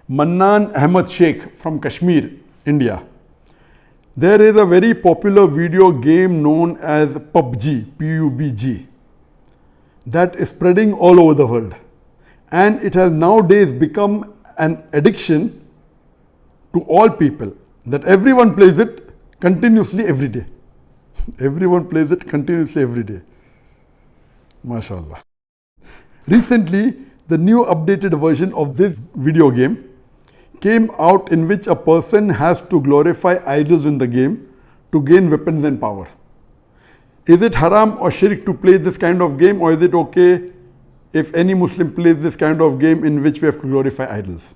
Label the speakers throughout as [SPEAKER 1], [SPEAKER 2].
[SPEAKER 1] Mannan Ahmad Sheikh from Kashmir, India. There is a very popular video game known as PUBG, PUBG, that is spreading all over the world. And it has nowadays become an addiction to all people, that everyone plays it continuously every day. Everyone plays it continuously every day. MashaAllah. Recently, the new updated version of this video game came out, in which a person has to glorify idols in the game to gain weapons and power. Is it haram or shirk to play this kind of game, or is it okay if any Muslim plays this kind of game in which we have to glorify idols?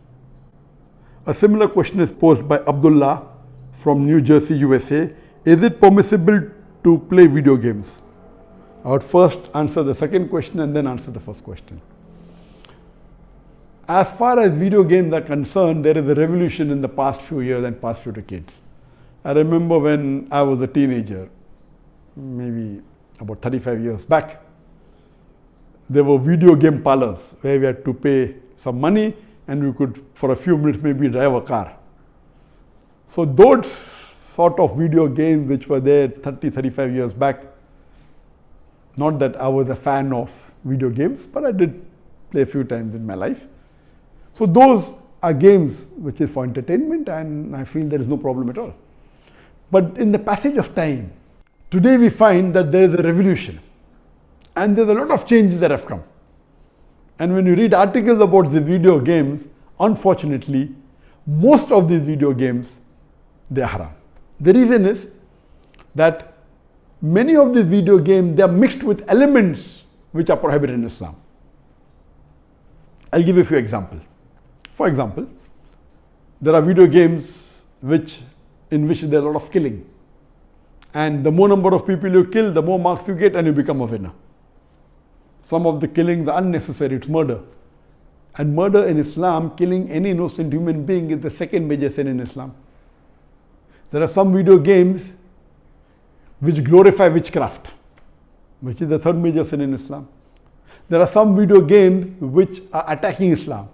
[SPEAKER 1] A similar question is posed by Abdullah from New Jersey, USA. Is it permissible to play video games? I would first answer the second question and then answer the first question. As far as video games are concerned, there is a revolution in the past few years and past few decades. I remember when I was a teenager, maybe about 35 years back, there were video game parlors where we had to pay some money and we could, for a few minutes, maybe drive a car. So those sort of video games which were there 30, 35 years back, not that I was a fan of video games, but I did play a few times in my life. So those are games which is for entertainment, and I feel there is no problem at all. But in the passage of time, today we find that there is a revolution and there's a lot of changes that have come. And when you read articles about the video games, unfortunately, most of these video games, they are haram. The reason is that many of these video games, they are mixed with elements which are prohibited in Islam. I'll give you a few examples. For example, there are video games in which there is a lot of killing. And the more number of people you kill, the more marks you get and you become a winner. Some of the killings are unnecessary, it's murder. And murder in Islam, killing any innocent human being, is the second major sin in Islam. There are some video games which glorify witchcraft, which is the third major sin in Islam. There are some video games which are attacking Islam.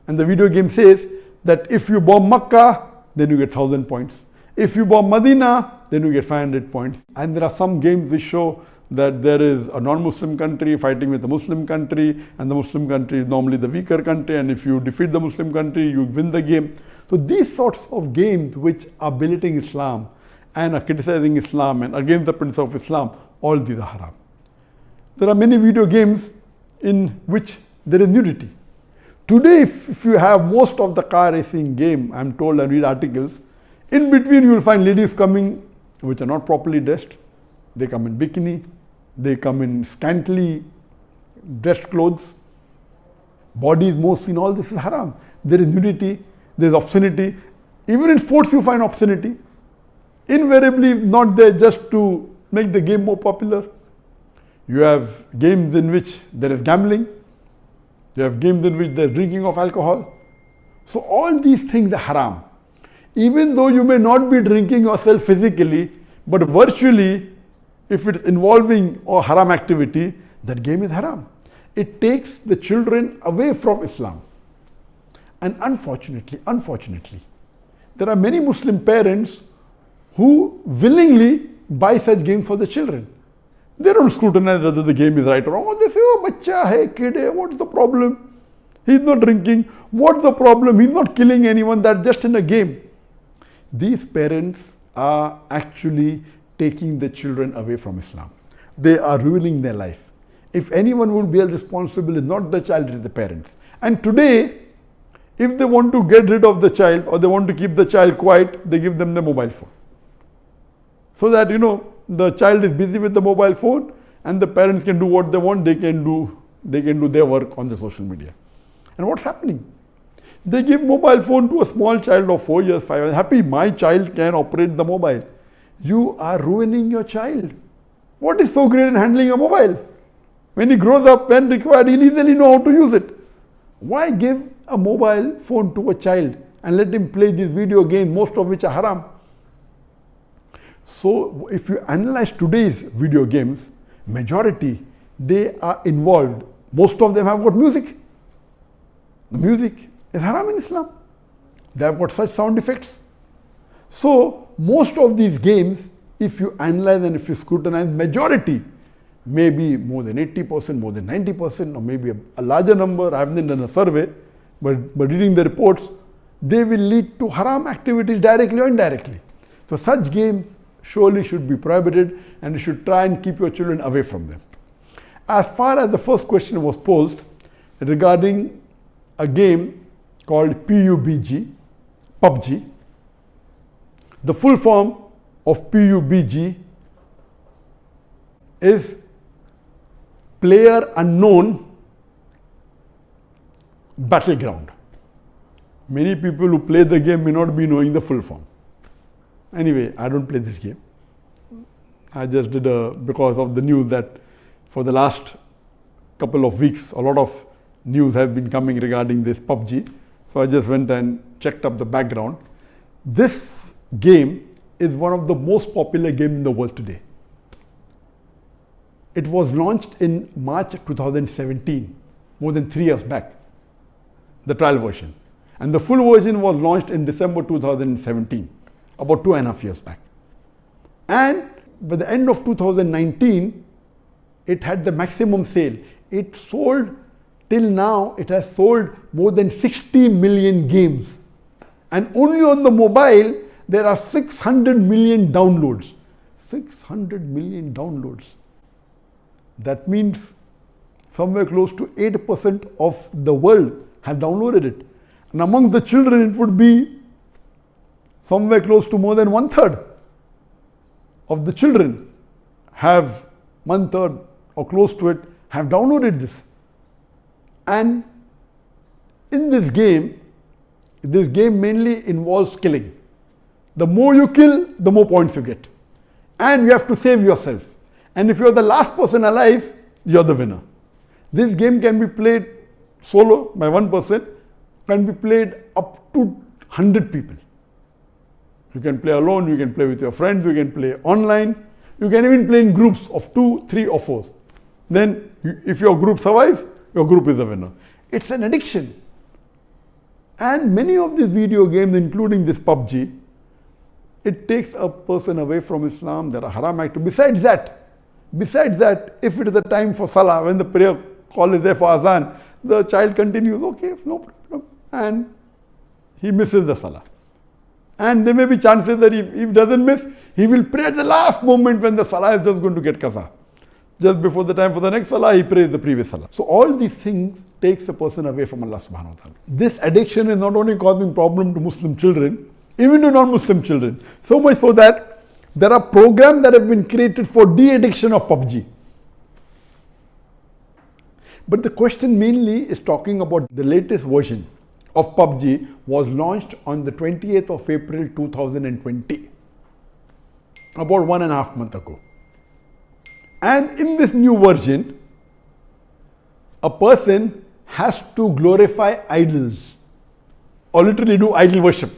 [SPEAKER 1] And the video game says that if you bomb Makkah, then you get 1,000 points. If you bomb Medina, then you get 500 points. And there are some games which show that there is a non-Muslim country fighting with a Muslim country, and the Muslim country is normally the weaker country, and if you defeat the Muslim country, you win the game. So these sorts of games which are belittling Islam and are criticizing Islam and against the principles of Islam, all these are haram. There are many video games in which there is nudity. Today, if you have most of the car racing game, I'm told, and read articles, in between you will find ladies coming which are not properly dressed. They come in bikini, they come in scantily dressed clothes, body is more seen, all this is haram. There is nudity, there is obscenity. Even in sports you find obscenity. Invariably not there just to make the game more popular. You have games in which there is gambling. You have games in which there is drinking of alcohol. So all these things are haram. Even though you may not be drinking yourself physically, but virtually, if it is involving a haram activity, that game is haram. It takes the children away from Islam. And unfortunately, there are many Muslim parents who willingly buy such games for the children. They don't scrutinize whether the game is right or wrong. They say, oh, bacha hai, kid hai, what's the problem? He's not drinking. What's the problem? He's not killing anyone. That's just in a game. These parents are actually taking the children away from Islam. They are ruining their life. If anyone will be held responsible, it's not the child, it is the parents. And today, if they want to get rid of the child or they want to keep the child quiet, they give them the mobile phone. So that, the child is busy with the mobile phone and the parents can do what they want. They can do their work on the social media. And what's happening? They give mobile phone to a small child of 4 years, 5 years. Happy, my child can operate the mobile. You are ruining your child. What is so great in handling a mobile? When he grows up, when required, he'll easily know how to use it. Why give a mobile phone to a child and let him play these video games, most of which are haram? So if you analyze today's video games, majority, they are involved. Most of them have got music. The music is haram in Islam. They have got such sound effects. So most of these games, if you analyze and if you scrutinize, majority, maybe more than 80%, more than 90%, or maybe a larger number, I haven't done a survey, but reading the reports, they will lead to haram activities directly or indirectly. So such games surely should be prohibited, and you should try and keep your children away from them. As far as the first question was posed regarding a game called PUBG, the full form of PUBG is Player Unknown Battleground. Many people who play the game may not be knowing the full form. Anyway, I don't play this game. I just did because of the news that for the last couple of weeks, a lot of news has been coming regarding this PUBG. So I just went and checked up the background. This game is one of the most popular games in the world today. It was launched in March 2017, more than 3 years back, the trial version. And the full version was launched in December 2017, about 2.5 years back. And by the end of 2019, it had the maximum sale. It sold, till now, it has sold more than 60 million games. And only on the mobile, there are 600 million downloads. 600 million downloads. That means somewhere close to 8% of the world have downloaded it. And amongst the children, it would be somewhere close to more than 1/3 of the children have 1/3 or close to it have downloaded this. And in this game mainly involves killing. The more you kill, the more points you get. And you have to save yourself. And if you're the last person alive, you're the winner. This game can be played solo by one person, can be played up to 100 people. You can play alone, you can play with your friends, you can play online, you can even play in groups of 2, 3 or 4. Then if your group survives, your group is the winner. It's an addiction. And many of these video games, including this PUBG, it takes a person away from Islam. There are haram activities. Besides that, if it is the time for Salah, when the prayer call is there for Azan, the child continues, okay, no problem, and he misses the Salah. And there may be chances that if he doesn't miss, he will pray at the last moment when the Salah is just going to get qaza. Just before the time for the next Salah, he prays the previous Salah. So all these things takes a person away from Allah subhanahu wa ta'ala. This addiction is not only causing problem to Muslim children, even to non-Muslim children. So much so that there are programs that have been created for de-addiction of PUBG. But the question mainly is talking about the latest version of PUBG was launched on the 28th of April 2020, about 1.5 months ago. And in this new version, a person has to glorify idols or literally do idol worship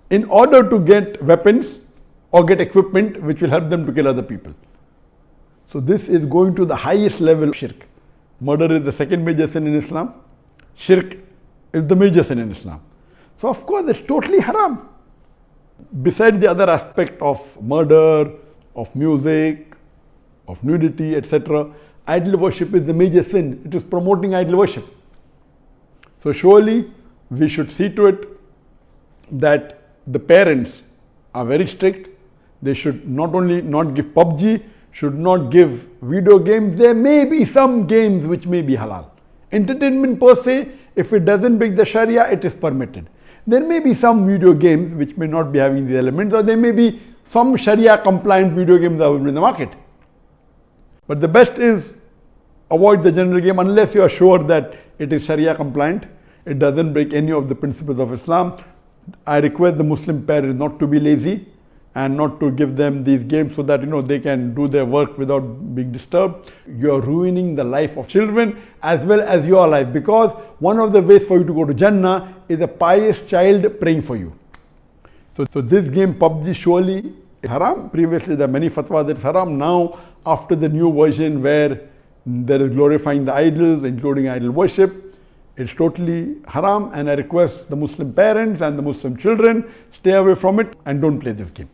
[SPEAKER 1] in order to get weapons or get equipment which will help them to kill other people. So this is going to the highest level of shirk. Murder is the second major sin in Islam. Shirk is the major sin in Islam. So of course it's totally haram. Besides the other aspect of murder, of music, of nudity, etc., idol worship is the major sin. It is promoting idol worship. So surely we should see to it that the parents are very strict. They should not only not give PUBG, should not give video games. There may be some games which may be halal. Entertainment per se, if it doesn't break the Sharia, it is permitted. There may be some video games which may not be having these elements, or there may be some Sharia compliant video games available in the market. But the best is avoid the general game unless you are sure that it is Sharia compliant. It doesn't break any of the principles of Islam. I request the Muslim parents not to be lazy and not to give them these games so that they can do their work without being disturbed. You are ruining the life of children as well as your life, because one of the ways for you to go to Jannah is a pious child praying for you. So this game PUBG surely is haram. Previously there are many fatwas that it's haram. Now after the new version where there is glorifying the idols, including idol worship, It's totally haram, and I request the Muslim parents and the Muslim children, stay away from it and don't play this game.